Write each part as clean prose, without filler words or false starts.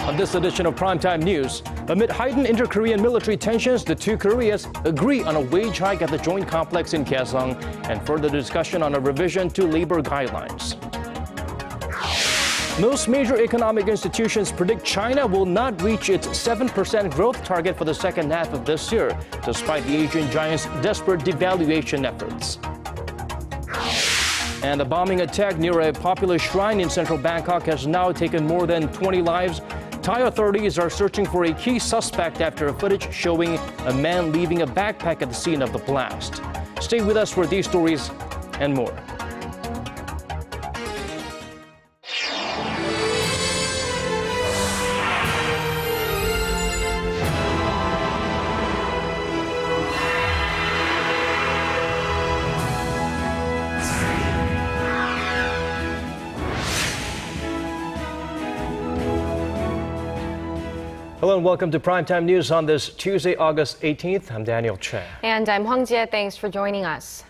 On this edition of Primetime News, amid heightened inter-Korean military tensions, the two Koreas agree on a wage hike at the joint complex in Kaesong and further discussion on a revision to labor guidelines. Most major economic institutions predict China will not reach its 7% growth target for the second half of this year, despite the Asian giant's desperate devaluation efforts. And a bombing attack near a popular shrine in central Bangkok has now taken more than 20 lives. Thai authorities are searching for a key suspect after footage showing a man leaving a backpack at the scene of the blast. Stay with us for these stories and more. Hello and welcome to Primetime News on this Tuesday, August 18th. I'm Daniel Choy. And I'm Hwang Ji-hye. Thanks for joining us.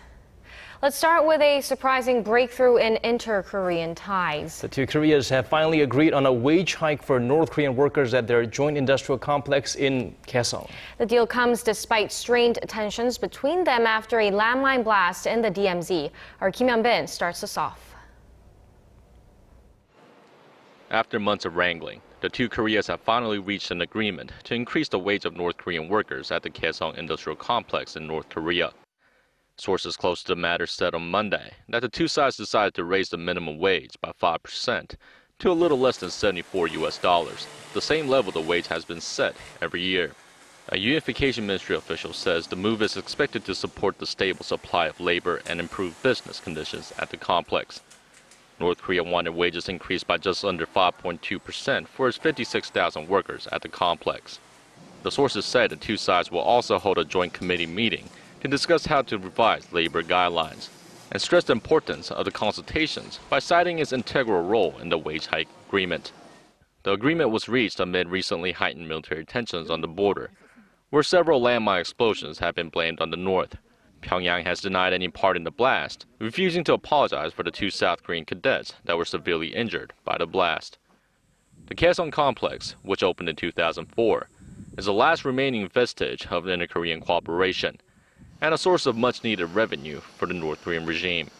Let's start with a surprising breakthrough in inter-Korean ties. The two Koreas have finally agreed on a wage hike for North Korean workers at their joint industrial complex in Kaesong. The deal comes despite strained tensions between them after a landmine blast in the DMZ. Our Kim Hyun-bin starts us off. After months of wrangling, the two Koreas have finally reached an agreement to increase the wage of North Korean workers at the Kaesong industrial complex in North Korea. Sources close to the matter said on Monday that the two sides decided to raise the minimum wage by 5% to a little less than $74, the same level the wage has been set every year. A Unification Ministry official says the move is expected to support the stable supply of labor and improve business conditions at the complex. North Korea wanted wages increased by just under 5.2% for its 56,000 workers at the complex. The sources said the two sides will also hold a joint committee meeting to discuss how to revise labor guidelines and stress the importance of the consultations by citing its integral role in the wage hike agreement. The agreement was reached amid recently heightened military tensions on the border, where several landmine explosions have been blamed on the north. Pyongyang has denied any part in the blast, refusing to apologize for the two South Korean cadets that were severely injured by the blast. The Kaesong complex, which opened in 2004, is the last remaining vestige of inter-Korean cooperation and a source of much-needed revenue for the North Korean regime.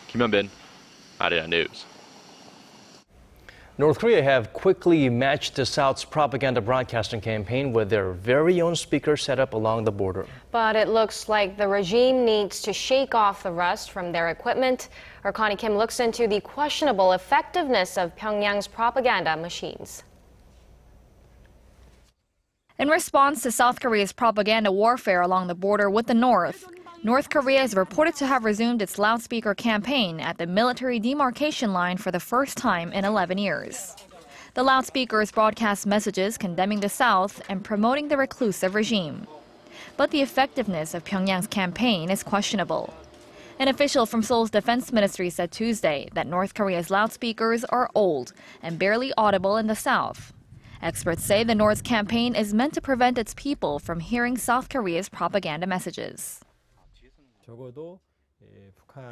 Kim Hyun-bin, Arirang News. North Korea have quickly matched the South's propaganda broadcasting campaign with their very own speakers set up along the border. But it looks like the regime needs to shake off the rust from their equipment. Our Connie Kim looks into the questionable effectiveness of Pyongyang's propaganda machines. In response to South Korea's propaganda warfare along the border with the North, North Korea is reported to have resumed its loudspeaker campaign at the military demarcation line for the first time in 11 years. The loudspeakers broadcast messages condemning the South and promoting the reclusive regime. But the effectiveness of Pyongyang's campaign is questionable. An official from Seoul's defense ministry said Tuesday that North Korea's loudspeakers are old and barely audible in the South. Experts say the North's campaign is meant to prevent its people from hearing South Korea's propaganda messages.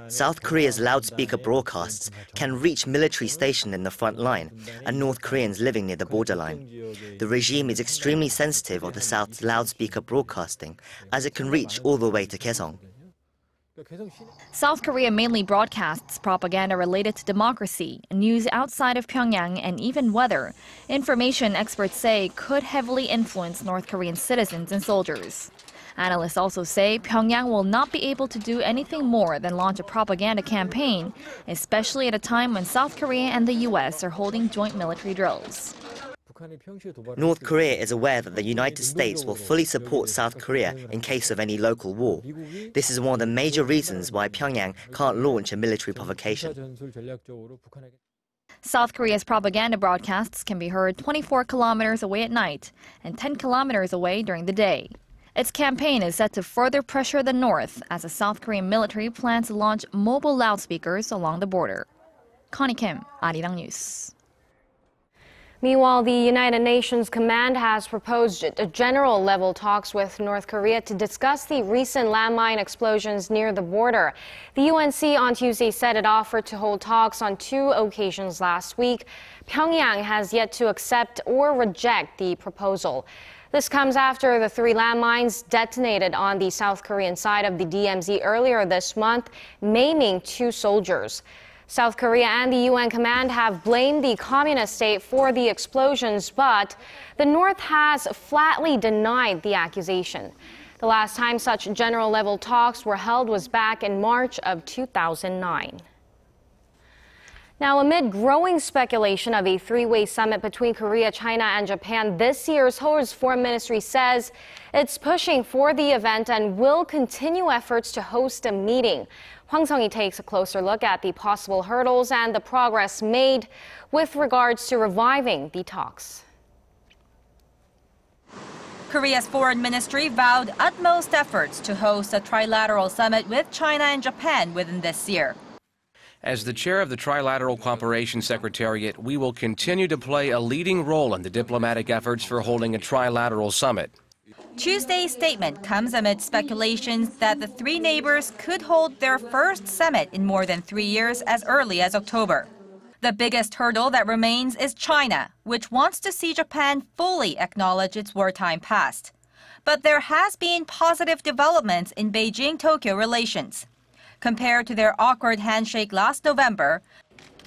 South Korea's loudspeaker broadcasts can reach military stations in the front line and North Koreans living near the borderline. The regime is extremely sensitive of the South's loudspeaker broadcasting, as it can reach all the way to Kaesong. South Korea mainly broadcasts propaganda related to democracy, news outside of Pyongyang, and even weather. Information experts say could heavily influence North Korean citizens and soldiers. Analysts also say Pyongyang will not be able to do anything more than launch a propaganda campaign, especially at a time when South Korea and the U.S. are holding joint military drills. North Korea is aware that the United States will fully support South Korea in case of any local war. This is one of the major reasons why Pyongyang can't launch a military provocation. South Korea's propaganda broadcasts can be heard 24 kilometers away at night and 10 kilometers away during the day. Its campaign is set to further pressure the North as the South Korean military plans to launch mobile loudspeakers along the border. Connie Kim, Arirang News. Meanwhile, the United Nations Command has proposed general-level talks with North Korea to discuss the recent landmine explosions near the border. The UNC on Tuesday said it offered to hold talks on 2 occasions last week. Pyongyang has yet to accept or reject the proposal. This comes after the 3 landmines detonated on the South Korean side of the DMZ earlier this month, maiming 2 soldiers. South Korea and the UN command have blamed the communist state for the explosions, but the North has flatly denied the accusation. The last time such general-level talks were held was back in March of 2009. Now, amid growing speculation of a 3-way summit between Korea, China, and Japan this year, Seoul's foreign ministry says it's pushing for the event and will continue efforts to host a meeting. Hwang Ji-hye takes a closer look at the possible hurdles and the progress made with regards to reviving the talks. Korea's foreign ministry vowed utmost efforts to host a trilateral summit with China and Japan within this year. As the chair of the Trilateral Cooperation Secretariat, we will continue to play a leading role in the diplomatic efforts for holding a trilateral summit. Tuesday's statement comes amid speculations that the 3 neighbors could hold their first summit in more than 3 years as early as October. The biggest hurdle that remains is China, which wants to see Japan fully acknowledge its wartime past. But there has been positive developments in Beijing-Tokyo relations. Compared to their awkward handshake last November,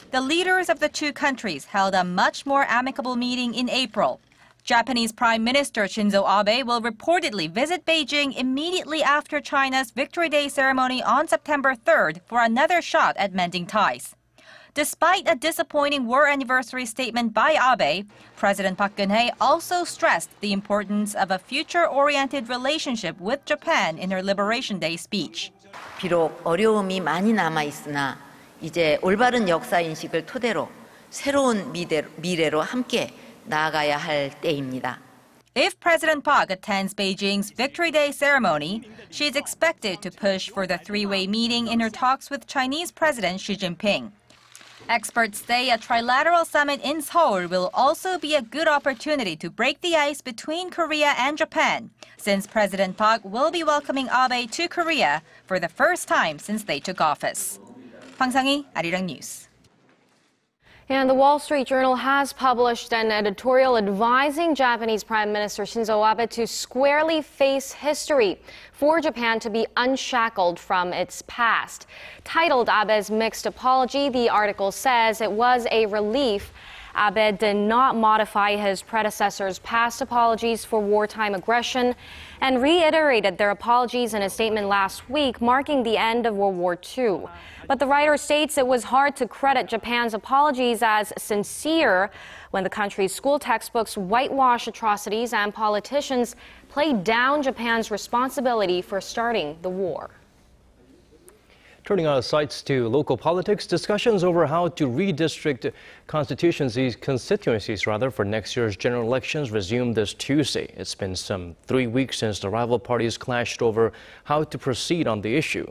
the leaders of the 2 countries held a much more amicable meeting in April. Japanese Prime Minister Shinzo Abe will reportedly visit Beijing immediately after China's Victory Day ceremony on September 3rd for another shot at mending ties. Despite a disappointing war anniversary statement by Abe, President Park Geun-hye also stressed the importance of a future-oriented relationship with Japan in her Liberation Day speech. 비록 어려움이 많이 남아 있으나 이제 올바른 역사 인식을 토대로 새로운 미래로 함께 나아가야 할 때입니다. If President Park attends Beijing's Victory Day ceremony, she is expected to push for the 3-way meeting in her talks with Chinese President Xi Jinping. Experts say a trilateral summit in Seoul will also be a good opportunity to break the ice between Korea and Japan, since President Park will be welcoming Abe to Korea for the first time since they took office. Hwang Ji-hye, Arirang News. And the Wall Street Journal has published an editorial advising Japanese Prime Minister Shinzo Abe to squarely face history for Japan to be unshackled from its past. Titled Abe's Mixed Apology, the article says it was a relief Abe did not modify his predecessor's past apologies for wartime aggression and reiterated their apologies in a statement last week, marking the end of World War II. But the writer states it was hard to credit Japan's apologies as sincere when the country's school textbooks whitewash atrocities and politicians play down Japan's responsibility for starting the war. Turning our sights to local politics, discussions over how to redistrict constituencies for next year's general elections resumed this Tuesday. It's been some 3 weeks since the rival parties clashed over how to proceed on the issue.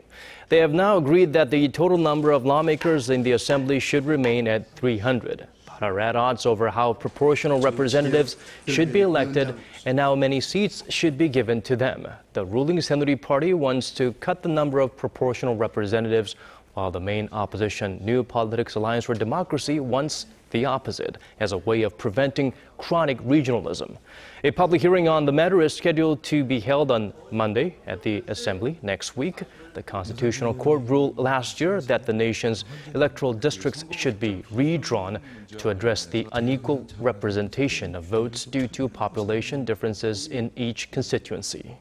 They have now agreed that the total number of lawmakers in the assembly should remain at 300. But are at odds over how proportional representatives should be elected and how many seats should be given to them. The ruling Saenuri Party wants to cut the number of proportional representatives, while the main opposition New Politics Alliance for Democracy wants the opposite as a way of preventing chronic regionalism. A public hearing on the matter is scheduled to be held on Monday at the Assembly next week. The Constitutional Court ruled last year that the nation's electoral districts should be redrawn to address the unequal representation of votes due to population differences in each constituency.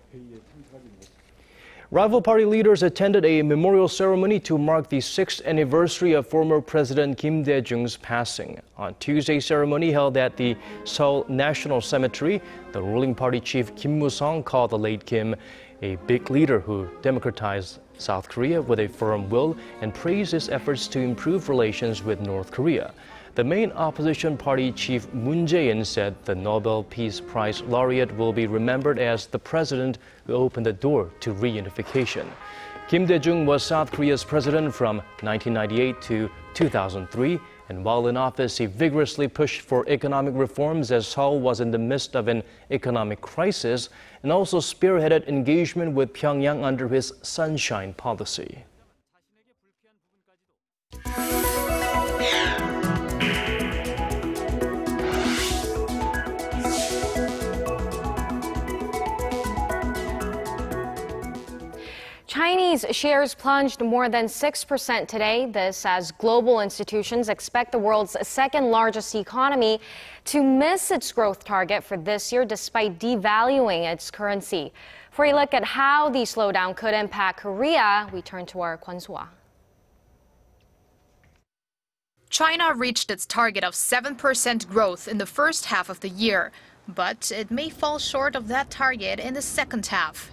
Rival party leaders attended a memorial ceremony to mark the 6th anniversary of former President Kim Daejung's passing. On Tuesday's ceremony held at the Seoul National Cemetery, the ruling party chief Kim Moo-sung called the late Kim a big leader who democratized South Korea with a firm will and praised his efforts to improve relations with North Korea. The main opposition party chief Moon Jae-in said the Nobel Peace Prize laureate will be remembered as the president who opened the door to reunification. Kim Daejung was South Korea's president from 1998 to 2003 And while in office, he vigorously pushed for economic reforms as Seoul was in the midst of an economic crisis, and also spearheaded engagement with Pyongyang under his Sunshine policy. Chinese shares plunged more than 6% today. This as global institutions expect the world's second largest economy to miss its growth target for this year despite devaluing its currency. For a look at how the slowdown could impact Korea, we turn to our Kwon So-ah. China reached its target of 7% growth in the first half of the year, but it may fall short of that target in the second half.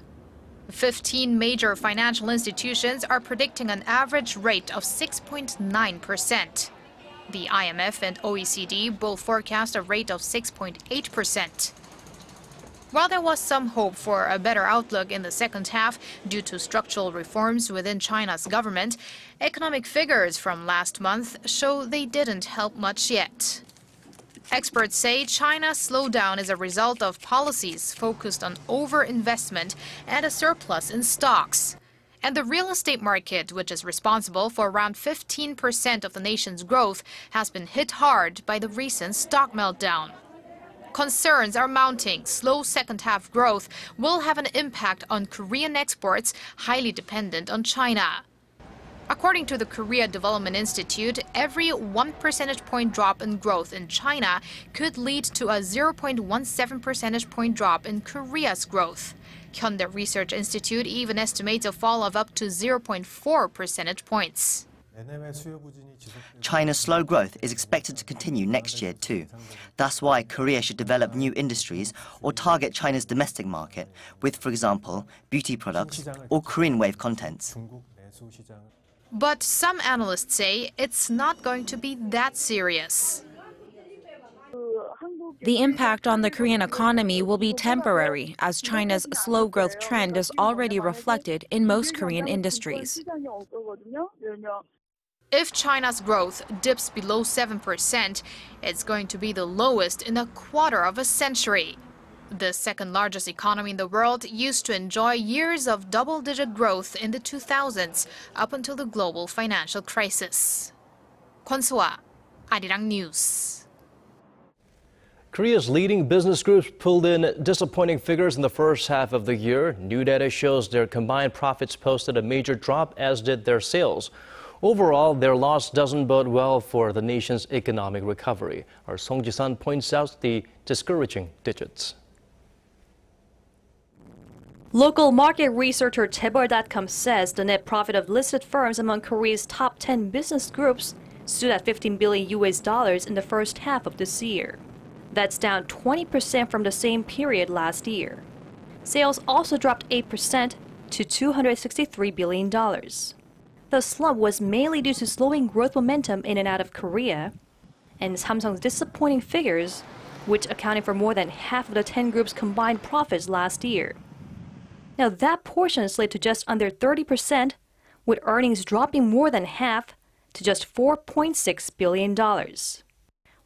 15 major financial institutions are predicting an average rate of 6.9%. The IMF and OECD both forecast a rate of 6.8%. While there was some hope for a better outlook in the second half due to structural reforms within China's government, economic figures from last month show they didn't help much yet. Experts say China's slowdown is a result of policies focused on overinvestment and a surplus in stocks. And the real estate market, which is responsible for around 15% of the nation's growth, has been hit hard by the recent stock meltdown. Concerns are mounting. Slow second-half growth will have an impact on Korean exports, highly dependent on China. According to the Korea Development Institute, every 1 percentage point drop in growth in China could lead to a 0.17 percentage point drop in Korea's growth. Hyundai Research Institute even estimates a fall of up to 0.4 percentage points. China's slow growth is expected to continue next year too. That's why Korea should develop new industries or target China's domestic market with, for example, beauty products or Korean wave contents. But some analysts say it's not going to be that serious. The impact on the Korean economy will be temporary, as China's slow growth trend is already reflected in most Korean industries. If China's growth dips below 7%, it's going to be the lowest in a quarter of a century. The second largest economy in the world used to enjoy years of double-digit growth in the 2000s, up until the global financial crisis. Kwon So-ah, Arirang News. Korea's leading business groups pulled in disappointing figures in the first half of the year. New data shows their combined profits posted a major drop, as did their sales. Overall, their loss doesn't bode well for the nation's economic recovery. Our Song Ji-sun points out the discouraging digits. Local market researcher Chaebol.com says the net profit of listed firms among Korea's top 10 business groups stood at $15 billion in the first half of this year. That's down 20% from the same period last year. Sales also dropped 8% to $263 billion. The slump was mainly due to slowing growth momentum in and out of Korea, and Samsung's disappointing figures, which accounted for more than half of the 10 groups' combined profits last year. Now that portion slid to just under 30%, with earnings dropping more than half to just $4.6 billion.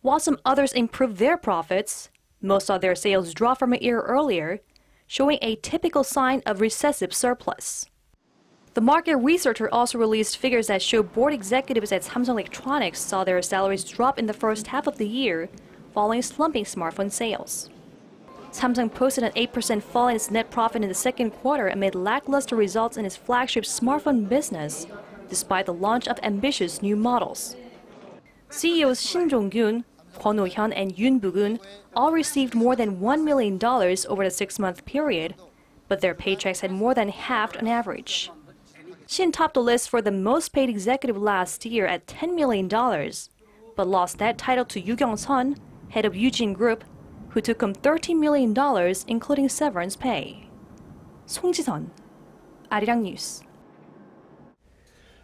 While some others improved their profits, most of their sales dropped from a year earlier, showing a typical sign of recessive surplus. The market researcher also released figures that show board executives at Samsung Electronics saw their salaries drop in the first half of the year, following slumping smartphone sales. Samsung posted an 8% fall in its net profit in the second quarter amid lackluster results in its flagship smartphone business, despite the launch of ambitious new models. CEOs Shin Dongbin, Kwon Oh-hyun, and Yoon Bu-gun all received more than $1 million over the 6-month period, but their paychecks had more than halved on average. Shin topped the list for the most paid executive last year at $10 million, but lost that title to Yoo Kyung-sun, head of Eugene Group, who took home $13 million, including severance pay. Song Ji-sun, Arirang News.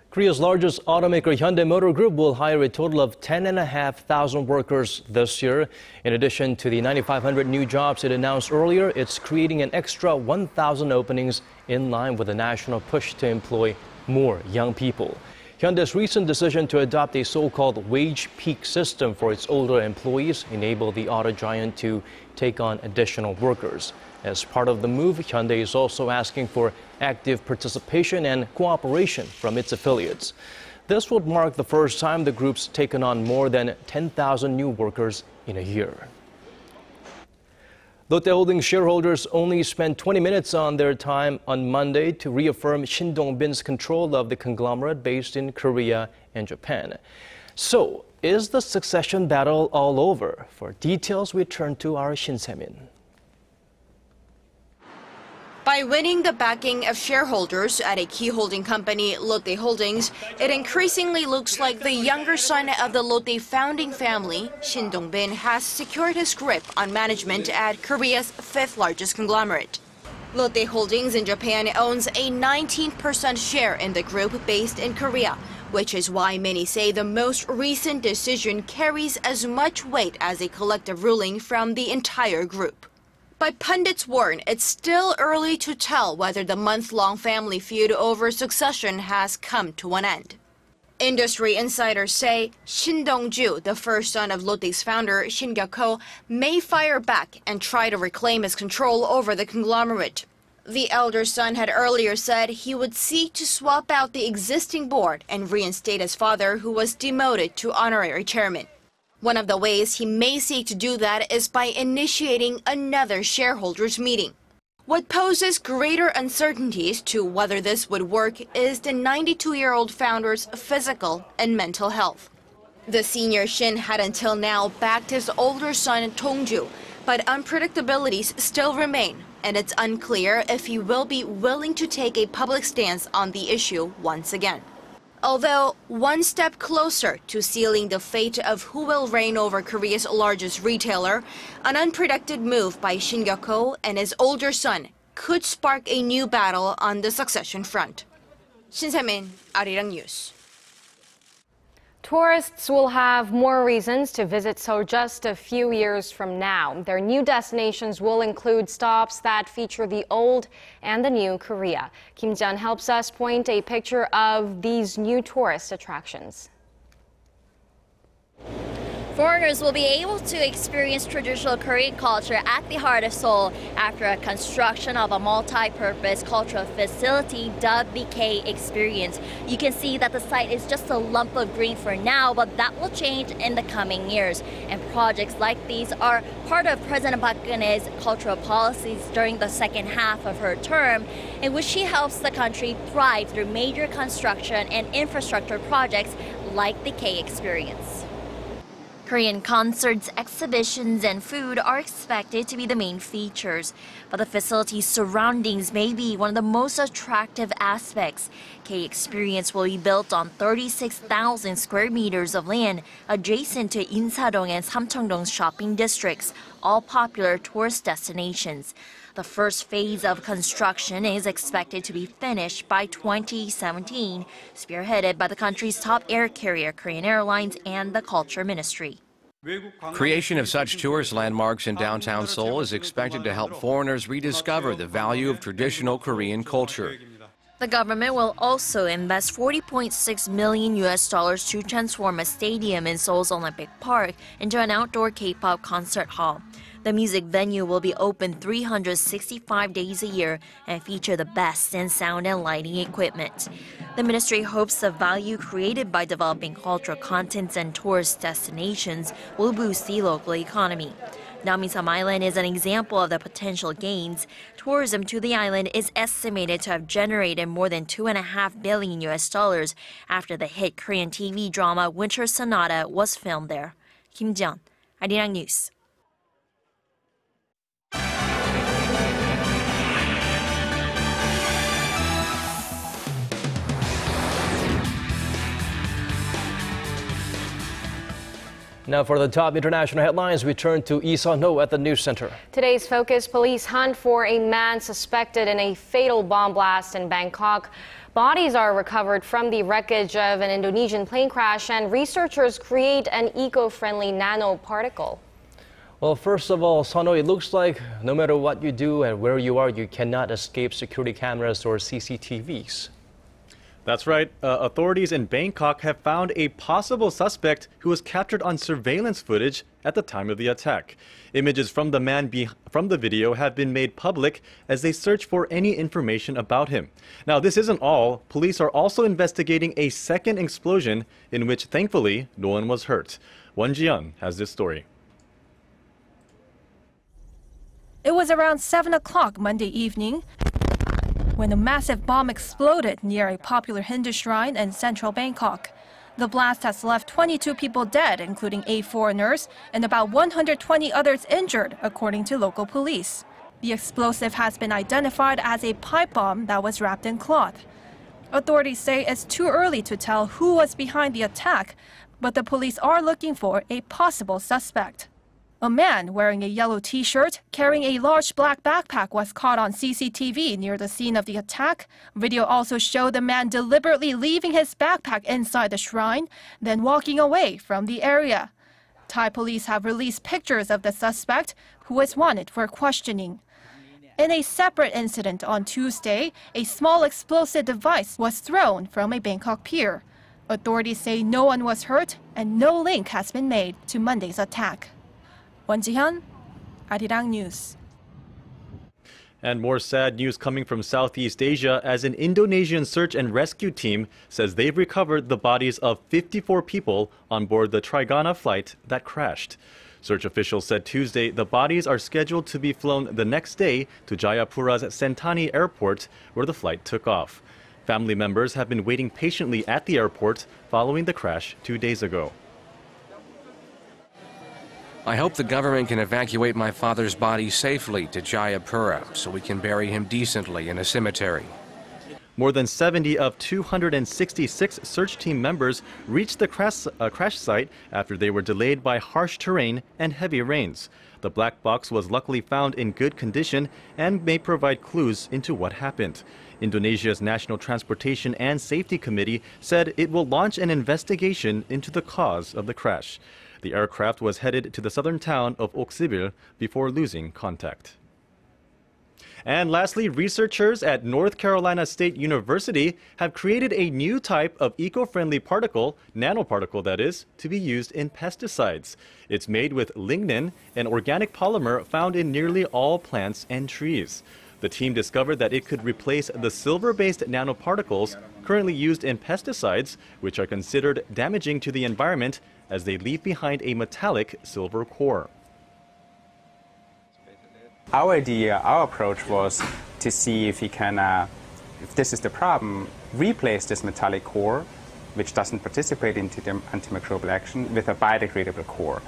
Korea's largest automaker Hyundai Motor Group will hire a total of 10,500 workers this year. In addition to the 9,500 new jobs it announced earlier, it's creating an extra 1,000 openings in line with the national push to employ more young people. Hyundai's recent decision to adopt a so-called wage peak system for its older employees enabled the auto giant to take on additional workers. As part of the move, Hyundai is also asking for active participation and cooperation from its affiliates. This would mark the first time the group's taken on more than 10,000 new workers in a year. Lotte Holdings shareholders only spent 20 minutes on their time on Monday to reaffirm Shin Dongbin's control of the conglomerate based in Korea and Japan. So, is the succession battle all over? For details, we turn to our Shin Se-min. By winning the backing of shareholders at a key holding company, Lotte Holdings, it increasingly looks like the younger son of the Lotte founding family, Shin Dongbin, has secured his grip on management at Korea's fifth largest conglomerate. Lotte Holdings in Japan owns a 19% share in the group based in Korea, which is why many say the most recent decision carries as much weight as a collective ruling from the entire group. But pundits warn it's still early to tell whether the month-long family feud over succession has come to an end. Industry insiders say Shin Dong-ju, the first son of Lotte's founder Shin Gyo-ko, may fire back and try to reclaim his control over the conglomerate. The elder son had earlier said he would seek to swap out the existing board and reinstate his father, who was demoted to honorary chairman. One of the ways he may seek to do that is by initiating another shareholders' meeting. What poses greater uncertainties to whether this would work is the 92-year-old founder's physical and mental health. The senior Shin had until now backed his older son Dong-ju, but unpredictabilities still remain, and it's unclear if he will be willing to take a public stance on the issue once again. Although one step closer to sealing the fate of who will reign over Korea's largest retailer, an unpredicted move by Shin Gyo-ko and his older son could spark a new battle on the succession front. Shin Se-min, Arirang News. Tourists will have more reasons to visit Seoul just a few years from now. Their new destinations will include stops that feature the old and the new Korea. Kim Ji-yeon helps us point a picture of these new tourist attractions. Foreigners will be able to experience traditional Korean culture at the heart of Seoul after a construction of a multi-purpose cultural facility dubbed the K Experience. You can see that the site is just a lump of green for now, but that will change in the coming years. And projects like these are part of President Park Geun-hye's cultural policies during the second half of her term, in which she helps the country thrive through major construction and infrastructure projects like the K Experience. Korean concerts, exhibitions, and food are expected to be the main features, but the facility's surroundings may be one of the most attractive aspects. K Experience will be built on 36,000 square meters of land adjacent to Insadong and Samcheongdong's shopping districts, all popular tourist destinations. The first phase of construction is expected to be finished by 2017, spearheaded by the country's top air carrier, Korean Airlines, and the Culture Ministry. Creation of such tourist landmarks in downtown Seoul is expected to help foreigners rediscover the value of traditional Korean culture. The government will also invest $40.6 million to transform a stadium in Seoul's Olympic Park into an outdoor K-pop concert hall. The music venue will be open 365 days a year and feature the best in sound and lighting equipment. The ministry hopes the value created by developing cultural contents and tourist destinations will boost the local economy. Namisam Island is an example of the potential gains. Tourism to the island is estimated to have generated more than $2.5 billion after the hit Korean TV drama Winter Sonata was filmed there. Kim Ji-yeon, Arirang News. Now for the top international headlines, we turn to Lee Sun-ho at the News Center. Today's focus, police hunt for a man suspected in a fatal bomb blast in Bangkok. Bodies are recovered from the wreckage of an Indonesian plane crash, and researchers create an eco-friendly nanoparticle. Well, first of all, Sun-ho, it looks like no matter what you do and where you are, you cannot escape security cameras or CCTVs. That's right. Authorities in Bangkok have found a possible suspect who was captured on surveillance footage at the time of the attack. Images from the man from the video have been made public as they search for any information about him. Now, this isn't all. Police are also investigating a second explosion in which, thankfully, no one was hurt. Hwang Ji-hye has this story. It was around 7 o'clock Monday evening when a massive bomb exploded near a popular Hindu shrine in central Bangkok. The blast has left 22 people dead, including 8 foreigners, and about 120 others injured, according to local police. The explosive has been identified as a pipe bomb that was wrapped in cloth. Authorities say it's too early to tell who was behind the attack, but the police are looking for a possible suspect. A man wearing a yellow t-shirt carrying a large black backpack was caught on CCTV near the scene of the attack. Video also showed the man deliberately leaving his backpack inside the shrine, then walking away from the area. Thai police have released pictures of the suspect, who is wanted for questioning. In a separate incident on Tuesday, a small explosive device was thrown from a Bangkok pier. Authorities say no one was hurt and no link has been made to Monday's attack. Hwang Ji-hye, Arirang News. And more sad news coming from Southeast Asia as an Indonesian search and rescue team says they've recovered the bodies of 54 people on board the Trigana flight that crashed. Search officials said Tuesday the bodies are scheduled to be flown the next day to Jayapura's Sentani Airport, where the flight took off. Family members have been waiting patiently at the airport following the crash 2 days ago. I hope the government can evacuate my father's body safely to Jayapura so we can bury him decently in a cemetery. More than 70 of 266 search team members reached the crash site after they were delayed by harsh terrain and heavy rains. The black box was luckily found in good condition and may provide clues into what happened. Indonesia's National Transportation and Safety Committee said it will launch an investigation into the cause of the crash. The aircraft was headed to the southern town of Oksibil before losing contact. And lastly, researchers at North Carolina State University have created a new type of eco-friendly particle, nanoparticle that is, to be used in pesticides. It's made with lignin, an organic polymer found in nearly all plants and trees. The team discovered that it could replace the silver-based nanoparticles currently used in pesticides, which are considered damaging to the environment as they leave behind a metallic silver core. Our idea, our approach was to see if we can, if this is the problem, replace this metallic core, which doesn't participate into the antimicrobial action, with a biodegradable core.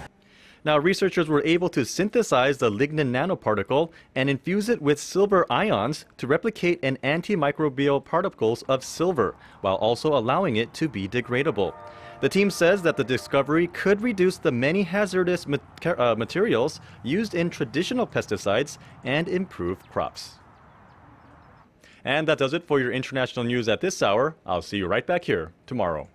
Now, researchers were able to synthesize the lignin nanoparticle and infuse it with silver ions to replicate an antimicrobial particles of silver, while also allowing it to be degradable. The team says that the discovery could reduce the many hazardous materials used in traditional pesticides and improve crops. And that does it for your international news at this hour. I'll see you right back here tomorrow.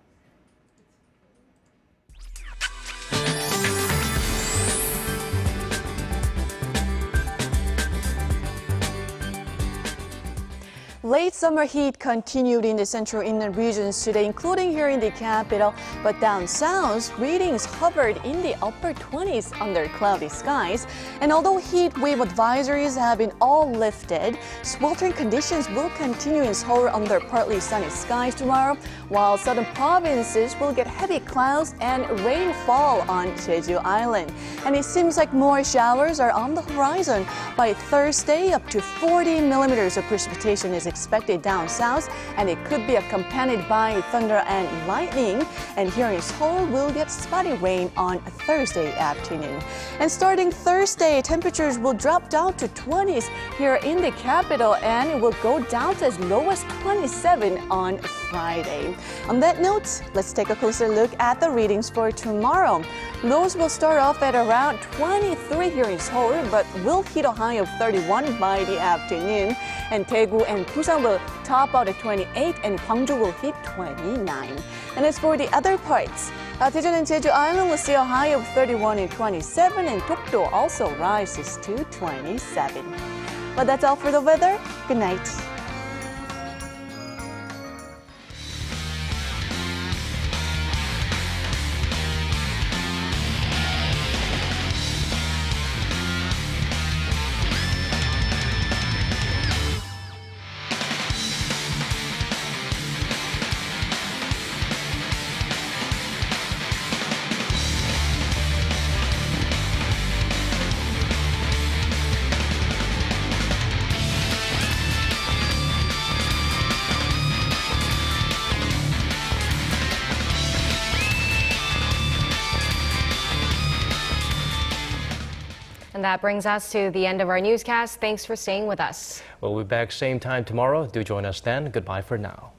Late summer heat continued in the central inland regions today, including here in the capital, but down south, readings hovered in the upper 20s under cloudy skies. And although heat wave advisories have been all lifted, sweltering conditions will continue in Seoul under partly sunny skies tomorrow, while southern provinces will get heavy clouds and rainfall on Jeju Island. And it seems like more showers are on the horizon. By Thursday, up to 40 millimeters of precipitation is expected down south, and it could be accompanied by thunder and lightning. And here in Seoul, we'll get spotty rain on Thursday afternoon. And starting Thursday, temperatures will drop down to 20s here in the capital, and it will go down to as low as 27 on Friday. On that note, let's take a closer look at the readings for tomorrow. Lows will start off at around 23 here in Seoul, but will hit a high of 31 by the afternoon. And Daegu and Busan will top out at 28, and Gwangju will hit 29. And as for the other parts, Daejung and Jeju Island will see a high of 31 and 27, and Dokdo also rises to 27. But that's all for the weather. Good night. And that brings us to the end of our newscast. Thanks for staying with us. We'll be back same time tomorrow. Do join us then. Goodbye for now.